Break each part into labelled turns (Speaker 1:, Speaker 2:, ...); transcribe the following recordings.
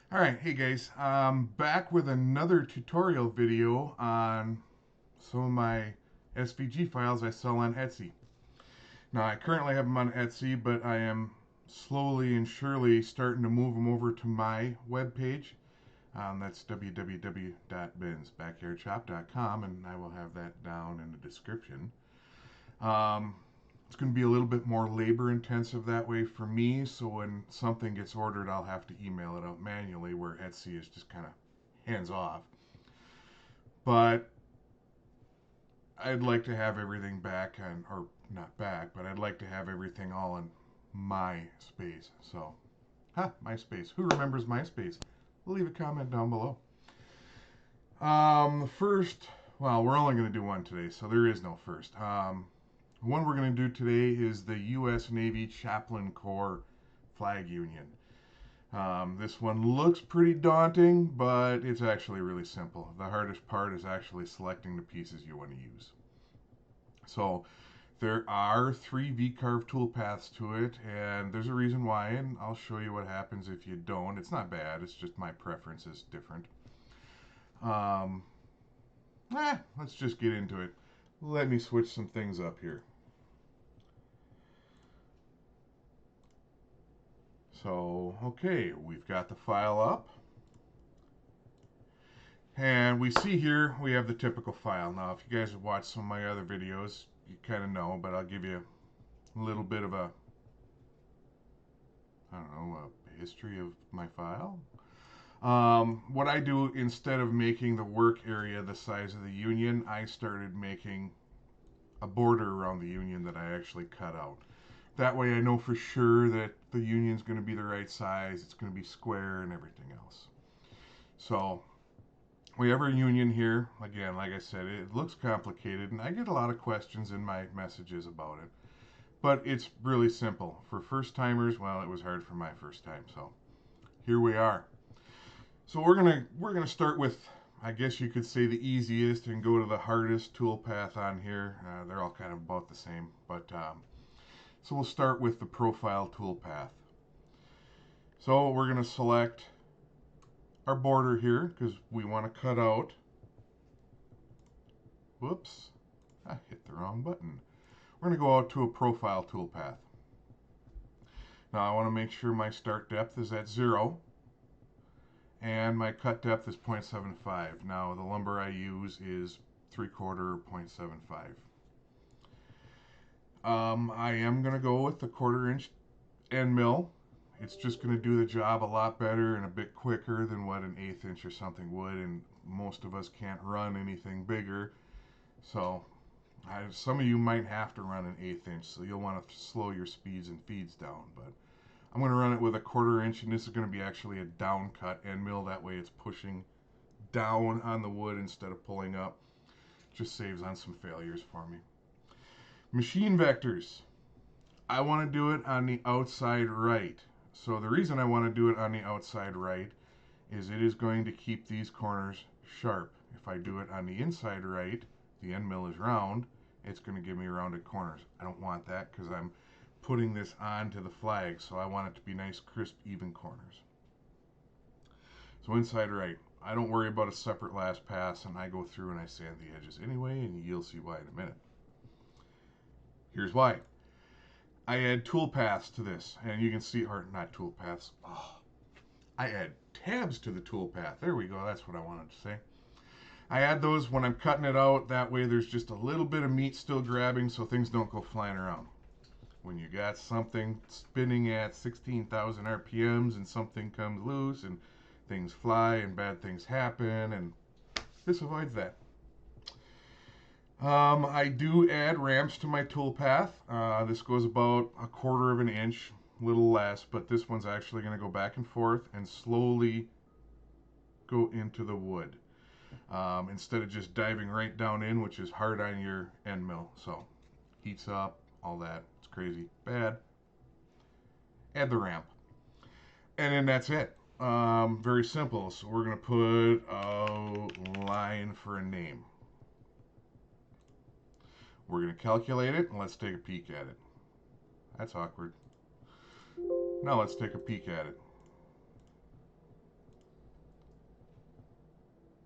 Speaker 1: Alright, hey guys, I'm back with another tutorial video on some of my SVG files I sell on Etsy. Now I currently have them on Etsy, but I am slowly and surely starting to move them over to my webpage. That's www.BensBackyardshop.com, and I will have that down in the description. Um, it's going to be a little bit more labor intensive that way for me, so when something gets ordered, I'll have to email it out manually, where Etsy is just kind of hands off. But I'd like to have everything back on, or not back, but I'd like to have everything all in my space. So, MySpace. Who remembers MySpace? Leave a comment down below. The first, well, we're only going to do one today, so there is no first. The one we're going to do today is the U.S. Navy Chaplain Corps Flag Union. This one looks pretty daunting, but it's actually really simple. The hardest part is actually selecting the pieces you want to use. So there are 3 Vcarve toolpaths to it, and there's a reason why, and I'll show you what happens if you don't. It's not bad, it's just my preference is different. Um, let's just get into it. Let me switch some things up here. So, okay, we've got the file up. And we see here we have the typical file. Now, if you guys have watched some of my other videos, you kind of know, but I'll give you a little bit of a, I don't know, a history of my file. What I do, instead of making the work area the size of the union, I started making a border around the union that I actually cut out. That way I know for sure that the union's going to be the right size, it's going to be square and everything else. So we have our union here. Again, like I said, it looks complicated, and I get a lot of questions in my messages about it. But it's really simple. For first timers, well, it was hard for my first time, so here we are. So we're gonna start with, I guess you could say, the easiest and go to the hardest toolpath on here. They're all kind of about the same, but so we'll start with the profile toolpath. So we're gonna select our border here because we want to cut out. Whoops, I hit the wrong button. We're going to go out to a profile toolpath. Now I want to make sure my start depth is at 0 and my cut depth is 0.75. Now the lumber I use is 3/4 0.75. I am going to go with the 1/4 inch end mill. It's just going to do the job a lot better and a bit quicker than what an 1/8 inch or something would, and most of us can't run anything bigger. So some of you might have to run an 1/8 inch, so you'll want to slow your speeds and feeds down. But I'm going to run it with a 1/4 inch, and this is going to be actually a down cut end mill. That way it's pushing down on the wood instead of pulling up. Just saves on some failures for me. Machine vectors. I want to do it on the outside right. So the reason I want to do it on the outside right is it is going to keep these corners sharp. If I do it on the inside right, the end mill is round, it's going to give me rounded corners. I don't want that because I'm putting this onto the flag, so I want it to be nice, crisp, even corners. So inside right, I don't worry about a separate last pass, and I go through and I sand the edges anyway, and you'll see why in a minute. Here's why. I add toolpaths to this, and you can see, or not toolpaths, I add tabs to the toolpath. There we go, that's what I wanted to say. I add those when I'm cutting it out. That way there's just a little bit of meat still grabbing so things don't go flying around. When you got something spinning at 16,000 RPMs and something comes loose and things fly and bad things happen, and this avoids that. I do add ramps to my toolpath. This goes about 1/4 inch, a little less, but this one's actually going to go back and forth and slowly go into the wood. Instead of just diving right down in, which is hard on your end mill. So heats up, all that. It's crazy. Bad. Add the ramp. And then that's it. Very simple. So we're going to put a line for a name. We're going to calculate it, and let's take a peek at it. That's awkward. Now let's take a peek at it.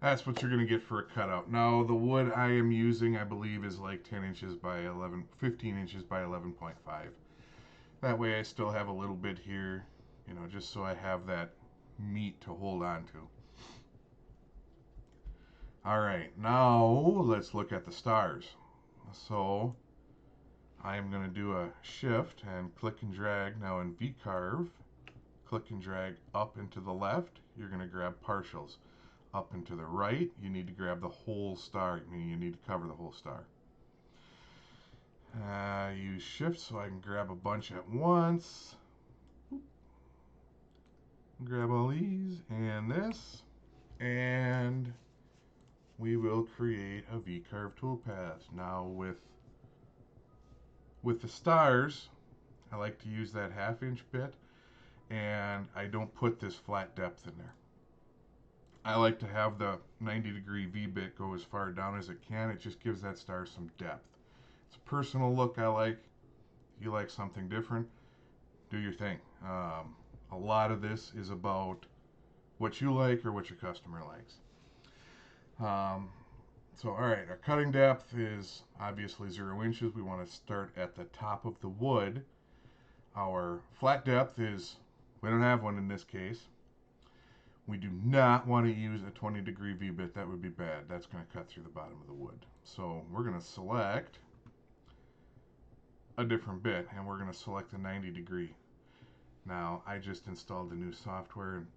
Speaker 1: That's what you're going to get for a cutout. Now, the wood I am using, I believe, is like 10 inches by 11, 15 inches by 11.5. That way I still have a little bit here, you know, just so I have that meat to hold on to. All right, now let's look at the stars. So I am going to do a shift and click and drag. Now in Vcarve, click and drag up and to the left, you're going to grab partials. Up and to the right, you need to grab the whole star, meaning you need to cover the whole star. Use shift so I can grab a bunch at once. Grab all these and this, and we will create a Vcarve toolpath. Now with the stars, I like to use that 1/2 inch bit, and I don't put this flat depth in there. I like to have the 90-degree V-bit go as far down as it can. It just gives that star some depth. It's a personal look I like. If you like something different, do your thing. A lot of this is about what you like or what your customer likes. So, all right, our cutting depth is obviously 0 inches. We want to start at the top of the wood. Our flat depth is, we don't have one in this case. We do not want to use a 20-degree V-bit. That would be bad. That's going to cut through the bottom of the wood. So we're going to select a different bit, and we're going to select the 90-degree. Now, I just installed the new software, and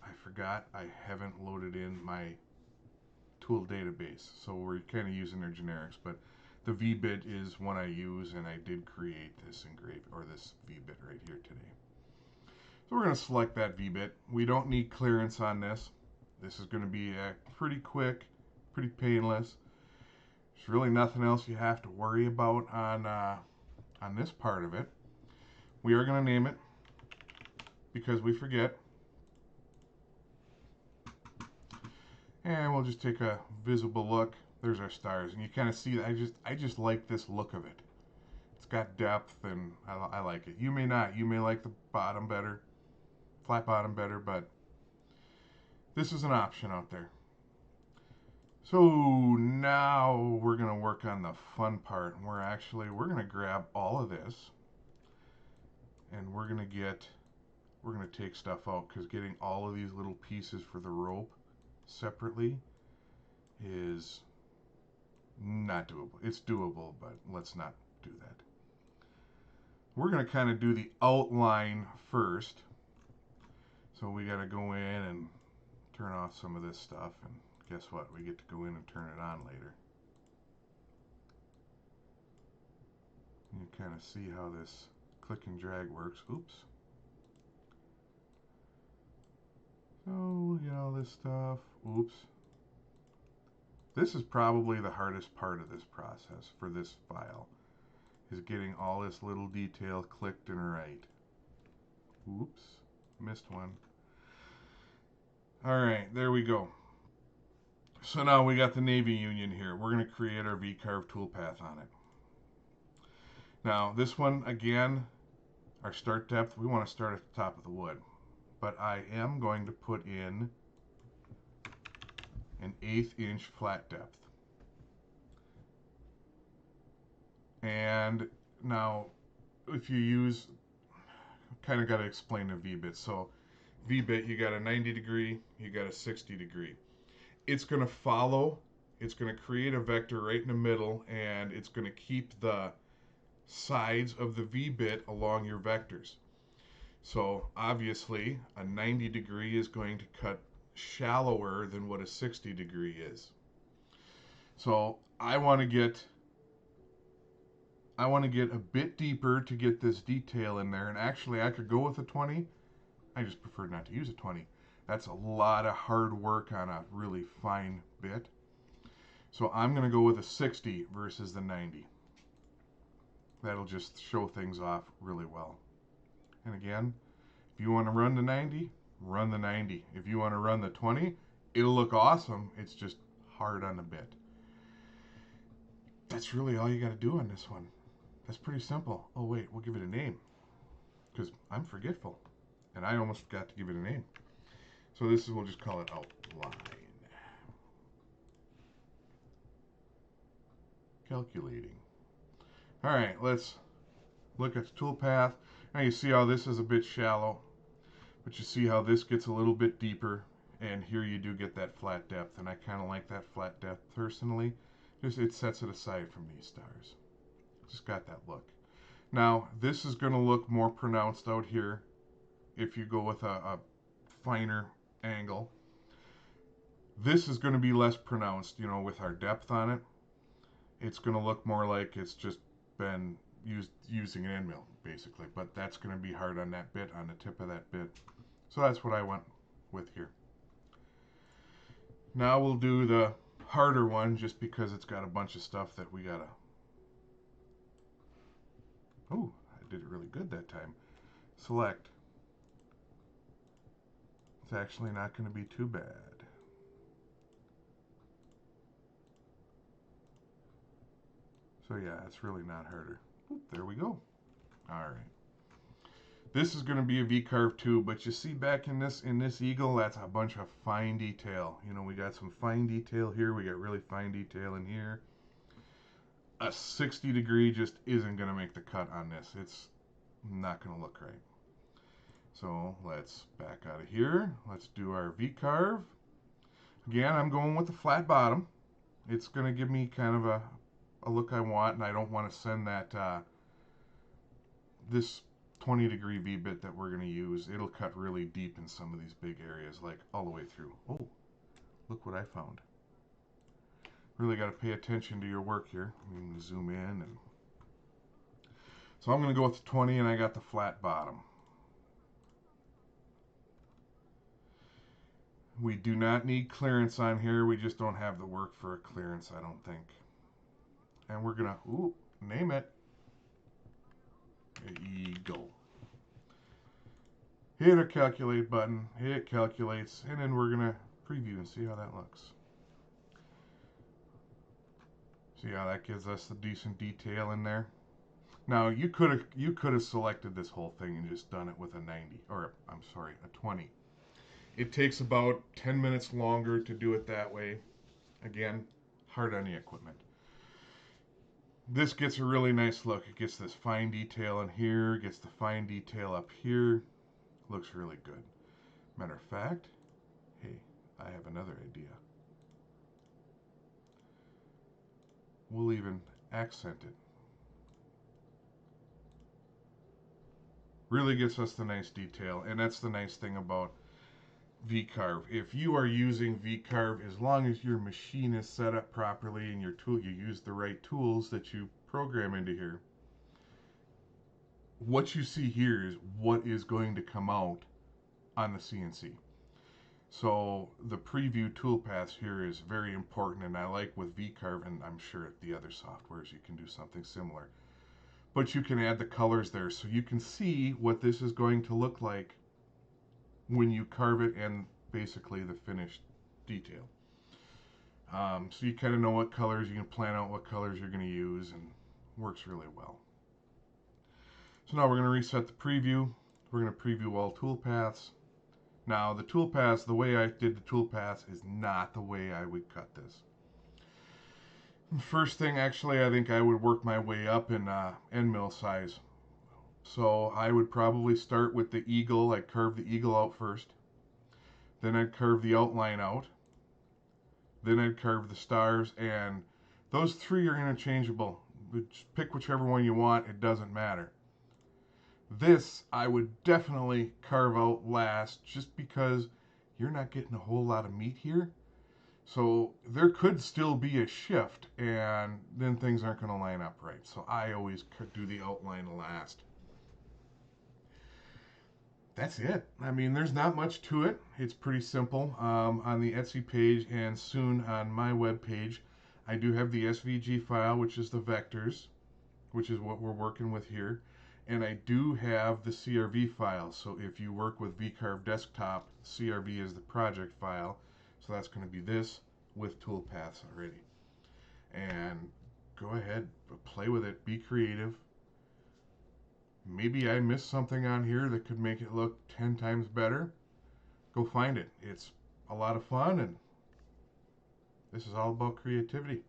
Speaker 1: I forgot I haven't loaded in my tool database. So we're kind of using their generics, but the V-bit is one I use, and I did create this this V-bit right here today. So we're going to select that V-bit. We don't need clearance on this. This is going to be pretty quick, pretty painless. There's really nothing else you have to worry about on this part of it. We are going to name it because we forget. And we'll just take a visible look. There's our stars, and you kind of see that I just like this look of it. It's got depth, and I like it. You may not. You may like the bottom better, flat bottom better, but this is an option out there. So now we're going to work on the fun part, and we're going to grab all of this, and we're going to take stuff out, because getting all of these little pieces for the rope separately is not doable. It's doable, but let's not do that. We're going to kind of do the outline first. So we got to go in and turn off some of this stuff, and guess what? We get to go in and turn it on later. You kind of see how this click and drag works. Oops. So, you know, this stuff. Oops. This is probably the hardest part of this process for this file, is getting all this little detail clicked and right. Oops. Missed one. Alright, there we go. So now we got the Navy Union here. We're going to create our Vcarve toolpath on it. Now this one, again, our start depth, we want to start at the top of the wood. But I am going to put in an 1/8 inch flat depth. And now if you use, kind of got to explain the V-bit. So V-bit, you got a 90-degree, you got a 60-degree. It's going to follow, it's going to create a vector right in the middle, and it's going to keep the sides of the V-bit along your vectors. So obviously a 90-degree is going to cut shallower than what a 60-degree is. So I want to get a bit deeper to get this detail in there, and actually I could go with a 20. I just prefer not to use a 20. That's a lot of hard work on a really fine bit. So I'm going to go with a 60 versus the 90. That'll just show things off really well. And again, if you want to run the 90, run the 90. If you want to run the 20, it'll look awesome. It's just hard on the bit. That's really all you got to do on this one. That's pretty simple. Oh wait, we'll give it a name, because I'm forgetful, and I almost forgot to give it a name. So we'll just call it outline. calculating. Alright, let's look at the toolpath. Now you see how this is a bit shallow, but you see how this gets a little bit deeper, and here you do get that flat depth, and I kind of like that flat depth personally. Just it sets it aside from these stars. Just got that look. Now this is going to look more pronounced out here if you go with a finer angle. This is going to be less pronounced, you know, with our depth on it. It's going to look more like it's just been using an end mill, basically. But that's going to be hard on that bit, on the tip of that bit. So that's what I went with here. Now we'll do the harder one, just because it's got a bunch of stuff that we gotta... Oh, I did it really good that time. Select. It's actually not going to be too bad. So yeah, it's really not harder. Oop, there we go. Alright. This is going to be a Vcarve too, but you see back in this eagle, that's a bunch of fine detail. You know, we got some fine detail here, we got really fine detail in here. A 60 degree just isn't going to make the cut on this. It's not going to look right. So let's back out of here. Let's do our Vcarve. Again, I'm going with the flat bottom. It's going to give me kind of a look I want, and I don't want to send that this 20 degree V-bit that we're going to use. It'll cut really deep in some of these big areas, like all the way through. Oh, look what I found. Really got to pay attention to your work here. I'm going to zoom in. And so I'm going to go with the 20, and I got the flat bottom. We do not need clearance on here. We just don't have the work for a clearance, I don't think. And we're going to, name it. Eagle. Hit a calculate button. It calculates. And then we're going to preview and see how that looks. See how that gives us the decent detail in there. Now you could have selected this whole thing and just done it with a 90, or I'm sorry, a 20. It takes about 10 minutes longer to do it that way. Again, hard on the equipment. This gets a really nice look. It gets this fine detail in here, gets the fine detail up here. Looks really good. Matter of fact, hey, I have another idea. We'll even accent it. Really gets us the nice detail, and that's the nice thing about Vcarve. If you are using Vcarve, as long as your machine is set up properly and your tool, you use the right tools that you program into here, what you see here is what is going to come out on the CNC. So the preview toolpaths here is very important, and I like with Vcarve, and I'm sure at the other softwares you can do something similar. But you can add the colors there so you can see what this is going to look like when you carve it and basically the finished detail. So you kind of know what colors, you can plan out what colors you're going to use, and works really well. So now we're going to reset the preview. We're going to preview all toolpaths. Now the toolpaths, the way I did the toolpaths is not the way I would cut this. First thing, actually, I think I would work my way up in end mill size. So I would probably start with the eagle. I'd carve the eagle out first. Then I'd carve the outline out. Then I'd carve the stars, and those three are interchangeable. Pick whichever one you want, it doesn't matter. This I would definitely carve out last, just because you're not getting a whole lot of meat here. So there could still be a shift, and then things aren't going to line up right. So I always do the outline last. That's it. I mean, there's not much to it. It's pretty simple. On the Etsy page and soon on my web page, I do have the SVG file, which is the vectors, which is what we're working with here. And I do have the CRV file. So if you work with Vcarve Desktop, CRV is the project file. So that's going to be this with toolpaths already. And go ahead, play with it, be creative. Maybe I missed something on here that could make it look 10 times better. Go find it. It's a lot of fun, and this is all about creativity.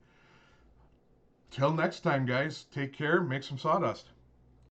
Speaker 1: Till next time, guys, take care, make some sawdust.